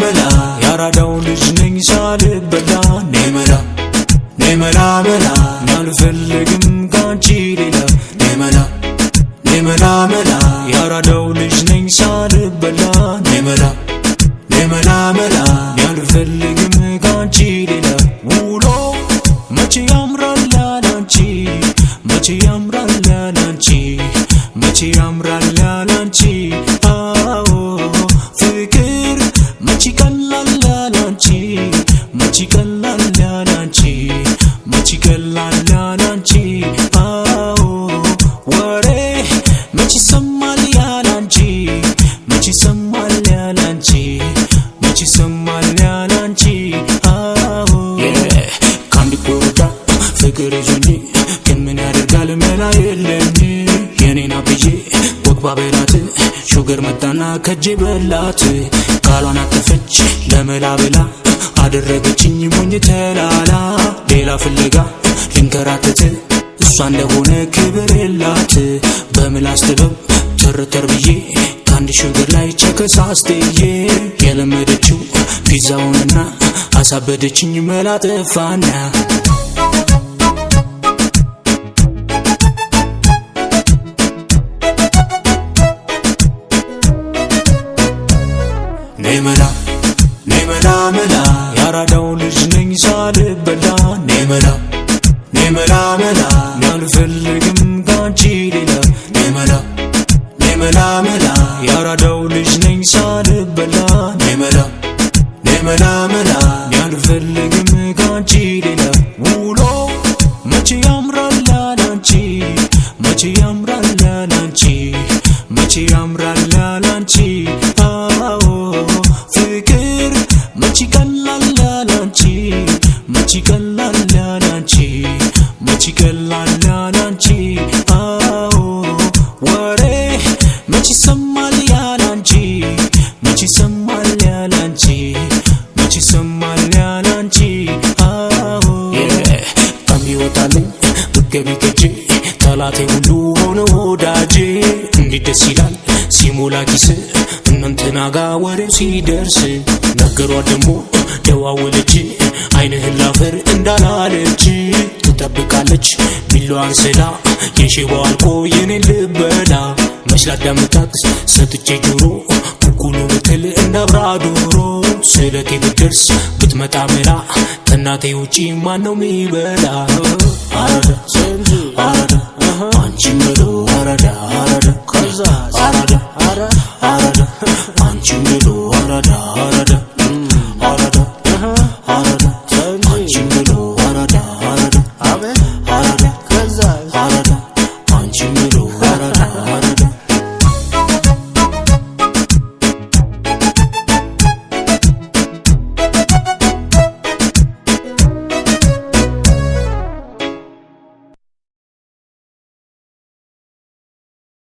መላ ያራዳው ልጅ ነኝ ሳልበላ ነመላ ነመላ መላ አልፈልግም ካንቺ ሌላ ነመላ ነመላ መላ ያራዳው ልጅ ነኝ ሳልበላ ነመላ ነመላ መላ አልፈልግም ካንቺ ሌላ ውሎ መቼ ያምራል ያላንቺ መቼ ያምራል ያላንቺ መቼ ያምራል ያላንቺ አዎ ፍቅር መቼ ቀላል ያላንቺ መቼ ቀላል ያላንቺ መቼ ቀላል ያላንቺ አዎ ወሬ መቼ ሰማል ያላንቺ መቼ ሰማል ያላንቺ መቼ ሰማል ያላንቺ አዎ ካንዲ ቆርጣ ፍቅር ይዞኝ ግን ምን ያደርጋል መላ የለኝ የኔና ብዬ ወግባ በላት ሹገር መጣና ከጄ በላት ቃሏን አጠፈች ለመላ ብላ አደረገችኝ ሞኝ ተላላ ሌላ ፍለጋ ልንከራተት እሷ እንደሆነ ክብር የላት በምላስ ጥበብ ተርተር ብዬ ካንዲ ሹገር ላይ ቸከሳስተዬ የለመደችው ፒዛውንና አሳበደችኝ መላ ጠፋና ነመላ ነመላ መላ ያራዳው ልጅ ነኝ ሳልበላ ነመላ ነመላ መላ አልፈልግም ካንቺ ሌላ ነመላ ነመላ መላ ያራዳው ልጅ ነኝ ሳልበላ ነመላ ነመላ መላ አልፈልግም ካንቺ ሌላ ውሎ መቼ ያምራል ያላንቺ መቼ ያምራል ያላንቺ መቼ ያምራል ያላንቺ አዎ ፍቅር መቼ ቀላል ያላንቺ መቼ ቀላል ያላንቺ መቼ ቀላል ያላንቺ አዎ ወሬ መቼ ሰማል ያላንቺ መቼ ሰማል ያላንቺ መቼ ሰማል ያላንቺ አዎ ከሚወጣልኝ ብትገቢ ከጄ ጠላቴ ሁሉ ሆነ ወዳጄ እንዴት ደስ ይላል ሲሞላ ኪስ እናንተና ጋ ወሬው ሲደርስ ነገሯት ደሞ ደዋወለች አይንህን ላፈር እንዳላለች ትጠብቃለች ቢሏን ስላ የሽባው አልቆ የኔን ልበላ መች ላዳምጣት ሰጥቼ ጆሮ ኩኩሉ ብትል እንዳብራ ዶሮ ስለቴ ብትደርስ ብትመጣ መላ ከእናቴ ውጪ ማነው ሚበላ አራዳ አራዳ አንቺ